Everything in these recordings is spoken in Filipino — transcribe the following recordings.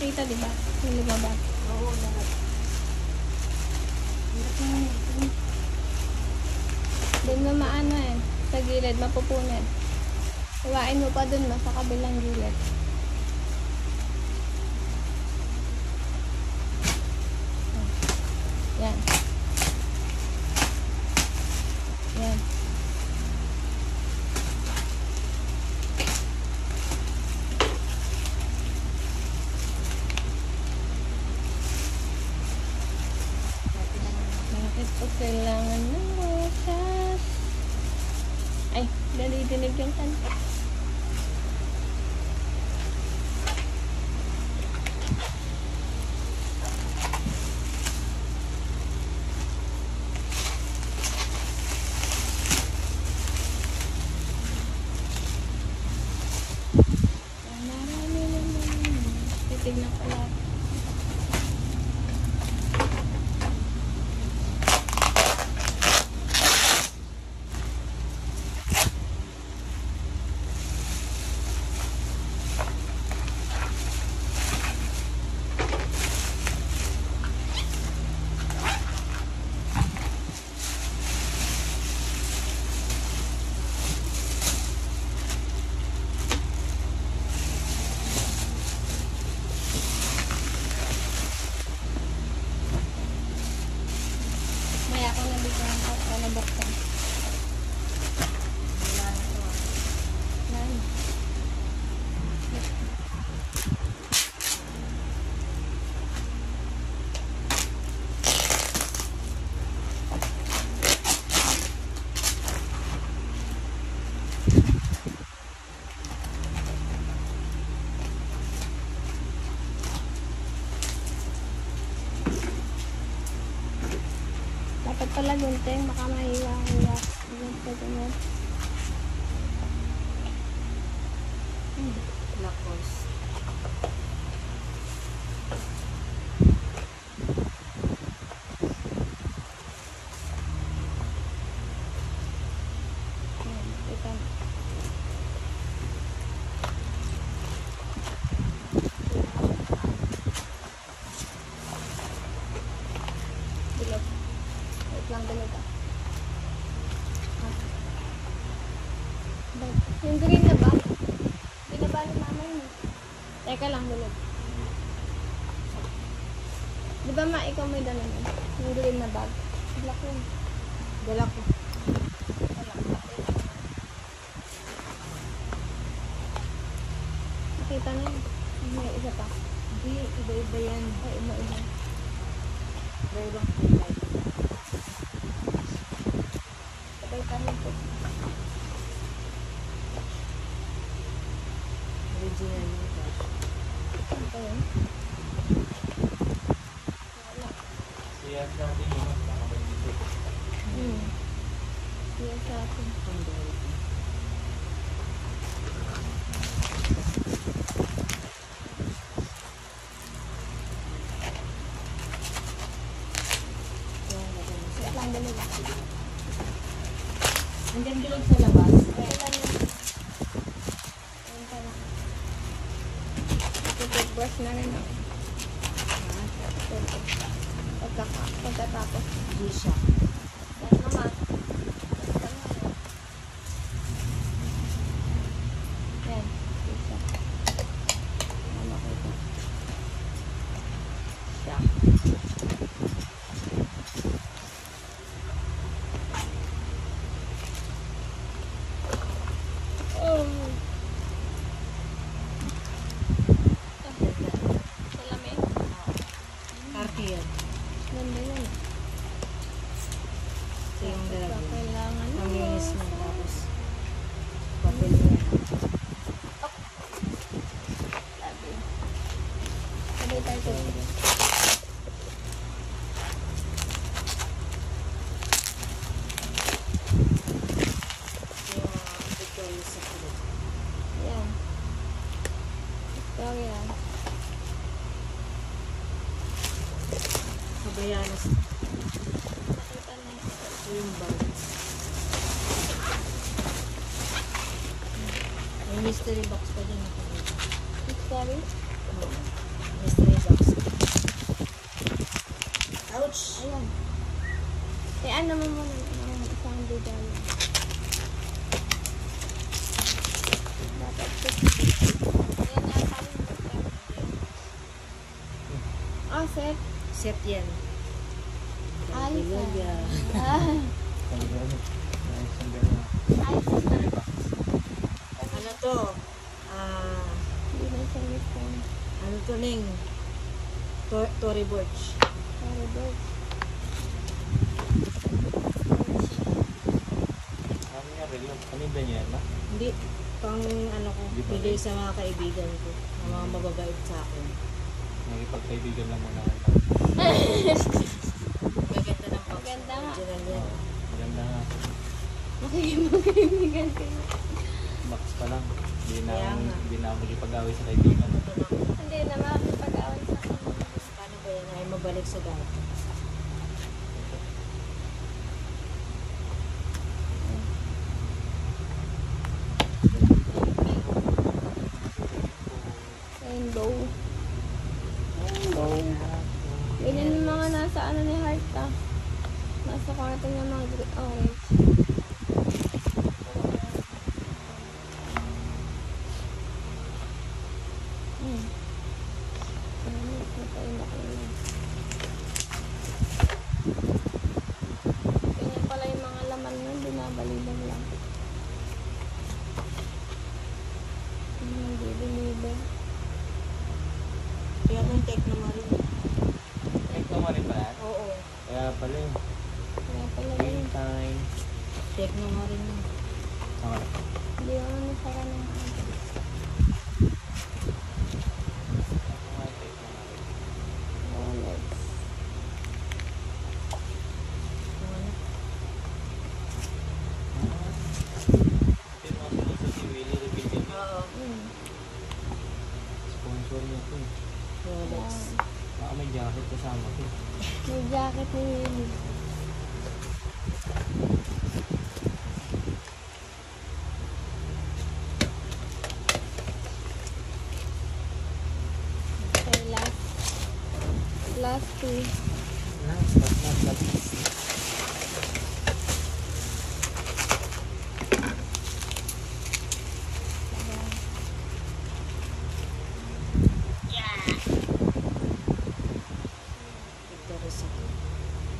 nakita, di ba? Yung lumabas. Oo, lahat. Hirap naman ito. Doon mo maano eh. Sa gilid, mapupunit. Iwain mo pa doon, no? Sa kabilang gilid. Yan. Yan. Bakit po kailangan ng wakas? Ay, nalidinig yung kanta. Titignan ko lang. Maya ako nabigyan ko at nabuksan. Wala na ito. Yan. Dapat pala gunting, baka mahiwa-hiwa. Ganito, ganyan. Lakos. Yan, ito. Bilog. Wait lang, bilog ah. Yung green na ba? Binaba ni mama yun eh. Teka lang, bilog. Di ba ma, ikaw may dala nun? Yung green na bag. Black yun. Dala ko. Nakita na yun. May isa pa. Hindi, iba-iba yan. Ay, iba-iba. Iba-ibang kulay. Sabay kami po. Original nito. Ito yun. Wala. Siyas natin yung mas nakabay dito. Yan sa atin. Pandora. Yung lagyan mo siya. Wait lang, bilog. Hanggang bilog sa labas. Kailan yun? Ayun pa lang. Toothbrush na rin ako. Pagkatapos. Hindi siya. Yan naman. Yan. Isa. Ano ko ito? Siya. Oh. Salamin. Karte yan. Ganda yan. Ito yung dalagyan. Kailangan Maminis mo. Tapos, papel niya. Sabi. Sabay tayo ito. Yung Victoria's Secret. Yan. Ito yan. Kabayanas. Nakita na yun. Ito yung bag. May mystery box pa dyan. Sorry. Mystery ano mo muna isang regalo. Dapat yan yata yung ah, set. Set yan. Ay, Hallelujah. Ah, Ang gano'n. Ayos ang gano'n. ay, Ano to? hindi na siya gusto. Ano to, Ning? Tory Burch. Sorry, bro. Ano nga rin yun? Paninda niya yan ba? Hindi. Pang ano ko, Di ba? bigay sa mga kaibigan ko. Na mga mababait sa akin. Nagipagkaibigan lang muna. Maganda ng box. Maganda nga. Original yan. Maganda nga. Makikipagkaibigan kayo. Box pa lang. Hindi na Kaya nga. hindi na ako magipag-away sa kaibigan. Ano to na? Hindi na makikipag-awal sa kanila. Paano ba yan? Ay mabalik sa dati. Rainbow. Rainbow. Ganyan yung mga nasa ano ni Heart ah. Nasa kwarto niya mga orange. Hmm. Ganyan pala yung mga laman nun, binabalibag lang. Hindi binibig. Kaya mo yung Tecno Marine. Ito mo rin ba yan? Oo. Kaya pala yun. Kaya pala Green yun. time. Tecno Marine yun. Okay. Hindi ako nasara ng ano. Ako nga take mo nga rin. Rolex. Yung ano? Ito yung mga sponsor si Willie Reveal. Oo. Hmm. Sponsor niya ito eh. Rolex. Baka may jacket kasama ito. May jacket ni Willie. Okay, last two. Last but not the least. Victory Secret.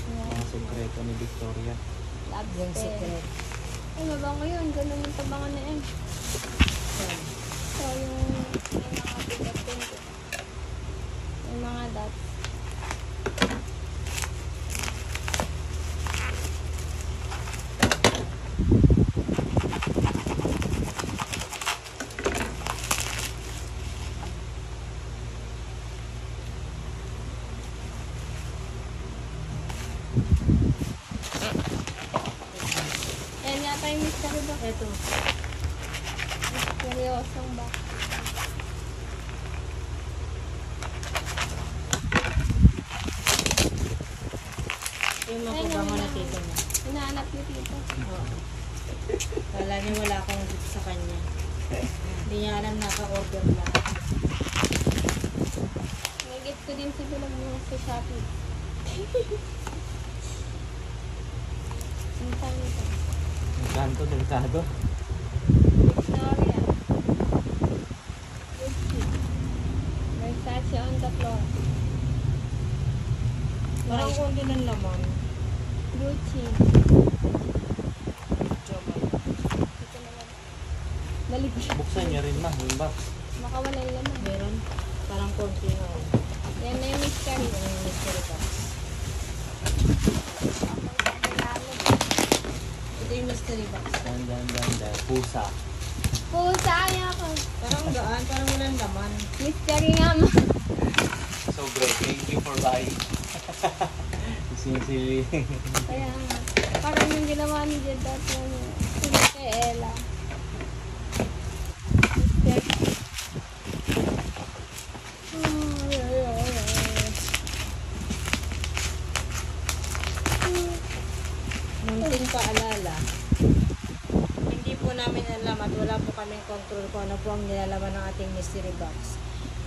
Mga sekreto ni Victoria. Love Yung spell. secret. Ay, mabango yun. Ganun yung tabangan na yan. Yan. So, yung mga bigat din. Yung mga dots. Ayan yata yung mystery box. Eto. Seryosong box. Yung Ay, mapabango na nawala. tito niya. Hinahanap niyo dito. Oo. Kala niya wala akong gift sa kanya. Hindi niya alam naka-order lang. Nag-get ko din si Bilag mo sa Shopee. Ang tawag nito. Ang kanto, delikado. Victoria. Gucci. Versace on the floor. Parang konti ng laman. Gucci. Jomay. Ito naman. Balik. Buksan niya rin ma, yung box. Makawala yung laman. Meron. Parang konti nga. Yan na yung mystery. Yan yung mystery box. Ito yung mystery box. Dan. Pusa. Pusa niya ako. Parang gaan. Parang walang laman. Mystery nga mo. So great, thank you for buying. Sinisili. Kaya nga. Parang yung ginawa ni Jed dati ano. Sila kay Ella. Mystery. Munting paalala. Hindi po namin alam at wala po kaming control kung ano po ang nilalaman ng ating mystery box.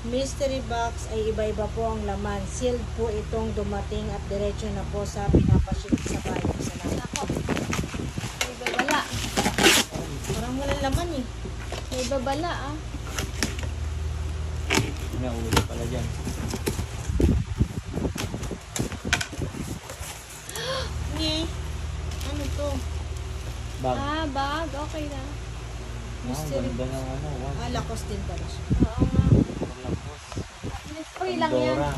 Mystery box ay iba-iba po ang laman. Sealed po itong dumating at diretso na po sa pinapaship sa bayan. Salamat. Ako. May babala. Parang walang laman eh. May babala ah. Nauuli pala dyan. Nye. Ano to? Bag. Ah, bag. Okay na. Mystery Ganda ng ano. Wow. Ah, lakos din pala siya. Oo nga. Lapos. Free lang yan. Pandora.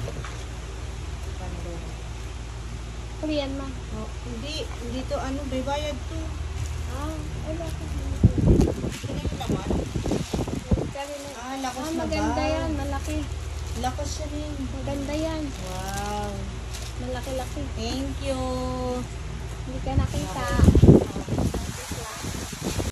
Pandora. Free yan ma. Oh, hindi to ano, may bayad to. Ah, ay bakit? Ano yung laman? Sabi na. Ah, lakos Ah, na maganda bag. yan. Malaki. Lakos siya rin. Maganda yan. Wow. Malaki-laki. Thank you. Hindi ka nakita.